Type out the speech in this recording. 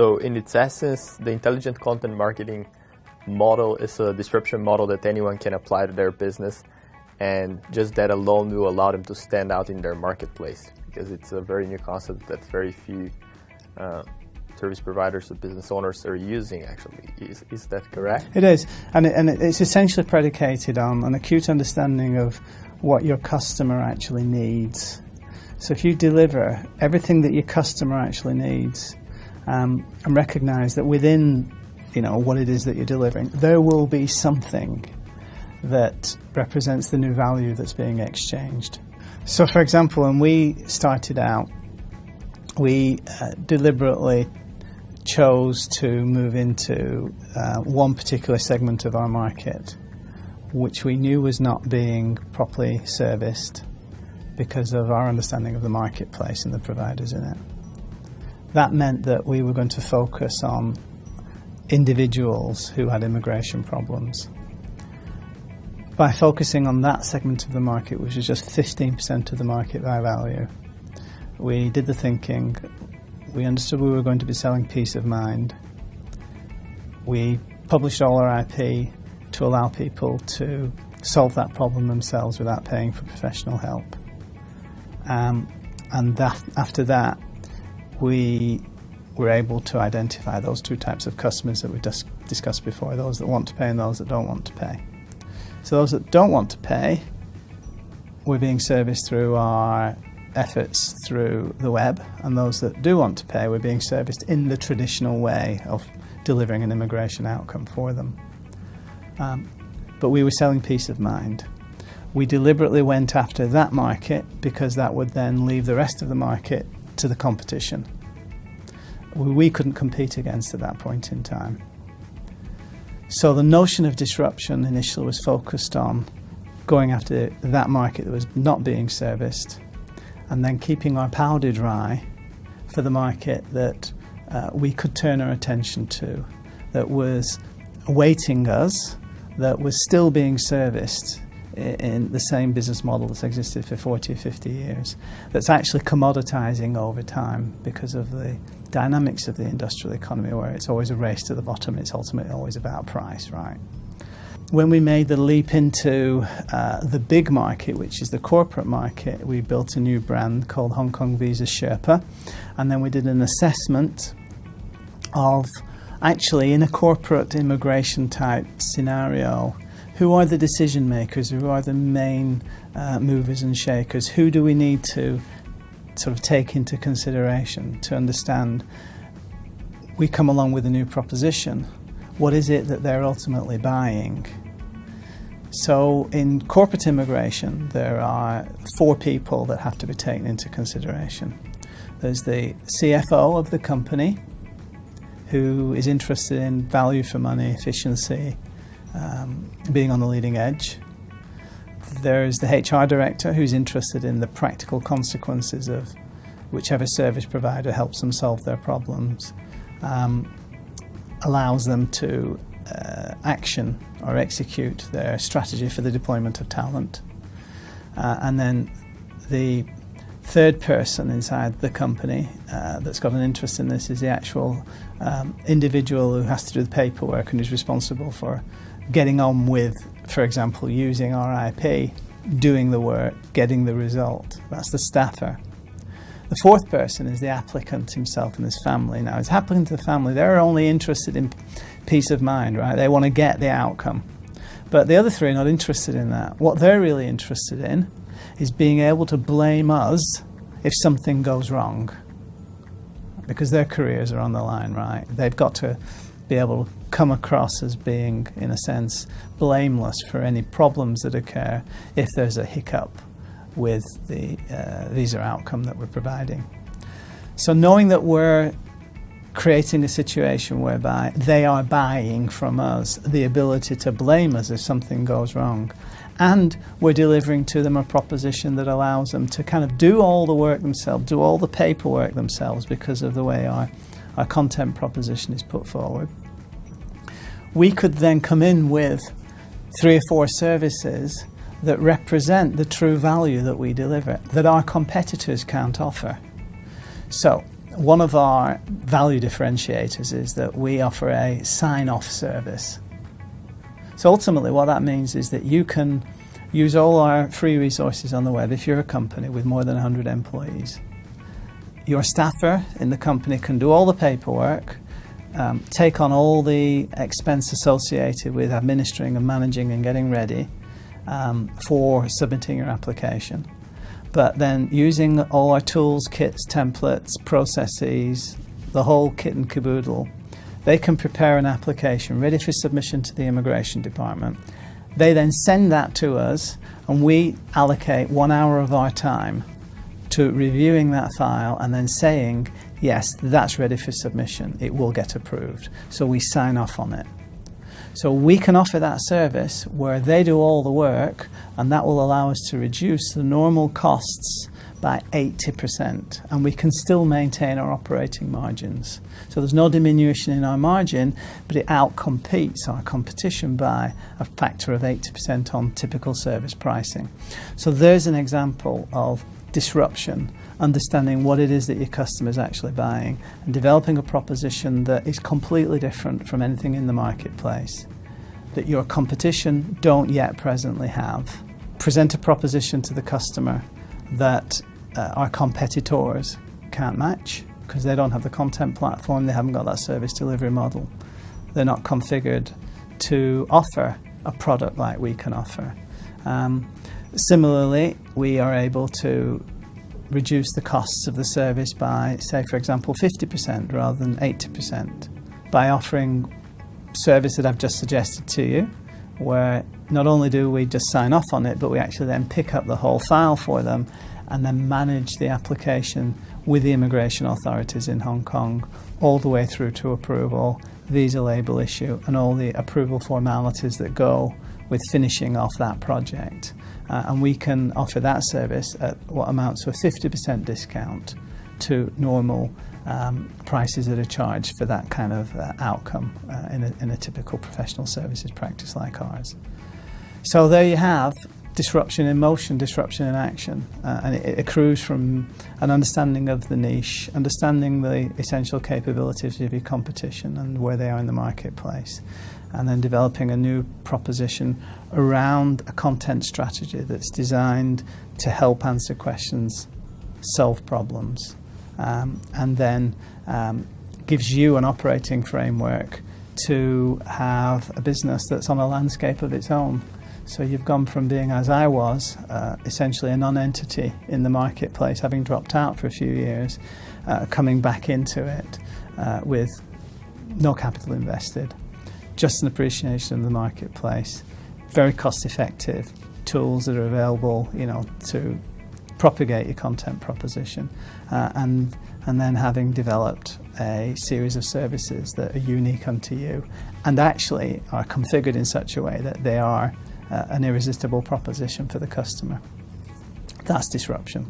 So in its essence, the intelligent content marketing model is a disruption model that anyone can apply to their business, and just that alone will allow them to stand out in their marketplace, because it's a very new concept that very few service providers or business owners are using, actually. Is that correct? It is, and it's essentially predicated on an acute understanding of what your customer actually needs. So if you deliver everything that your customer actually needs, and recognise that within what it is that you're delivering, there will be something that represents the new value that's being exchanged. So for example, when we started out, we deliberately chose to move into one particular segment of our market, which we knew was not being properly serviced because of our understanding of the marketplace and the providers in it. That meant that we were going to focus on individuals who had immigration problems. By focusing on that segment of the market, which was just 15% of the market by value, we did the thinking. We understood we were going to be selling peace of mind. We published all our IP to allow people to solve that problem themselves without paying for professional help. After that, we were able to identify those two types of customers that we discussed before, those that want to pay and those that don't want to pay. So those that don't want to pay, we're being serviced through our efforts through the web, and those that do want to pay, we're being serviced in the traditional way of delivering an immigration outcome for them. But we were selling peace of mind. We deliberately went after that market because that would then leave the rest of the market to the competition. We couldn't compete against at that point in time. So the notion of disruption initially was focused on going after that market that was not being serviced, and then keeping our powder dry for the market that we could turn our attention to, that was awaiting us, that was still being serviced in the same business model that's existed for 40 or 50 years, that's actually commoditizing over time because of the dynamics of the industrial economy, where it's always a race to the bottom, it's ultimately always about price, right? When we made the leap into the big market, which is the corporate market, we built a new brand called Hong Kong Visa Sherpa, and then we did an assessment of, actually in a corporate immigration type scenario, who are the decision makers, who are the main movers and shakers, who do we need to sort of take into consideration to understand we come along with a new proposition, what is it that they're ultimately buying? So in corporate immigration, there are 4 people that have to be taken into consideration. There's the CFO of the company, who is interested in value for money, efficiency, being on the leading edge. There's the HR director, who's interested in the practical consequences of whichever service provider helps them solve their problems, allows them to action or execute their strategy for the deployment of talent. And then the third person inside the company that's got an interest in this is the actual individual who has to do the paperwork and is responsible for getting on with, for example, using our IP, doing the work, getting the result. That's the staffer. The fourth person is the applicant himself and his family. Now, as applicant to the family, they're only interested in peace of mind, right? They want to get the outcome. But the other 3 are not interested in that. What they're really interested in is being able to blame us if something goes wrong, because their careers are on the line, right? They've got to be able to come across as being, in a sense, blameless for any problems that occur if there's a hiccup with the visa outcome that we're providing. So knowing that we're creating a situation whereby they are buying from us the ability to blame us if something goes wrong, and we're delivering to them a proposition that allows them to kind of do all the work themselves, do all the paperwork themselves because of the way our content proposition is put forward. We could then come in with 3 or 4 services that represent the true value that we deliver, that our competitors can't offer. So one of our value differentiators is that we offer a sign-off service. So ultimately what that means is that you can use all our free resources on the web if you're a company with more than 100 employees. Your staffer in the company can do all the paperwork, take on all the expense associated with administering and managing and getting ready for submitting your application. But then using all our tools, kits, templates, processes, the whole kit and caboodle, they can prepare an application ready for submission to the immigration department. They then send that to us, and we allocate 1 hour of our time to reviewing that file and then saying, yes, that's ready for submission, it will get approved. So we sign off on it. So we can offer that service where they do all the work, and that will allow us to reduce the normal costs by 80%, and we can still maintain our operating margins. So there's no diminution in our margin, but it outcompetes our competition by a factor of 80% on typical service pricing. So there's an example of disruption, understanding what it is that your customer is actually buying and developing a proposition that is completely different from anything in the marketplace that your competition don't yet presently have. Present a proposition to the customer that our competitors can't match because they don't have the content platform, they haven't got that service delivery model, they're not configured to offer a product like we can offer. Similarly, we are able to reduce the costs of the service by, say, for example, 50% rather than 80% by offering service that I've just suggested to you, where not only do we just sign off on it, but we actually then pick up the whole file for them and then manage the application with the immigration authorities in Hong Kong all the way through to approval, visa label issue, and all the approval formalities that go with finishing off that project. And we can offer that service at what amounts to a 50% discount to normal prices that are charged for that kind of outcome in a typical professional services practice like ours. So there you have disruption in motion, disruption in action, and it accrues from an understanding of the niche, understanding the essential capabilities of your competition and where they are in the marketplace, and then developing a new proposition around a content strategy that's designed to help answer questions, solve problems, and then gives you an operating framework to have a business that's on a landscape of its own. So you've gone from being, as I was, essentially a non-entity in the marketplace, having dropped out for a few years, coming back into it with no capital invested, just an appreciation of the marketplace, very cost-effective tools that are available, to propagate your content proposition, and then having developed a series of services that are unique unto you and actually are configured in such a way that they are an irresistible proposition for the customer. That's disruption.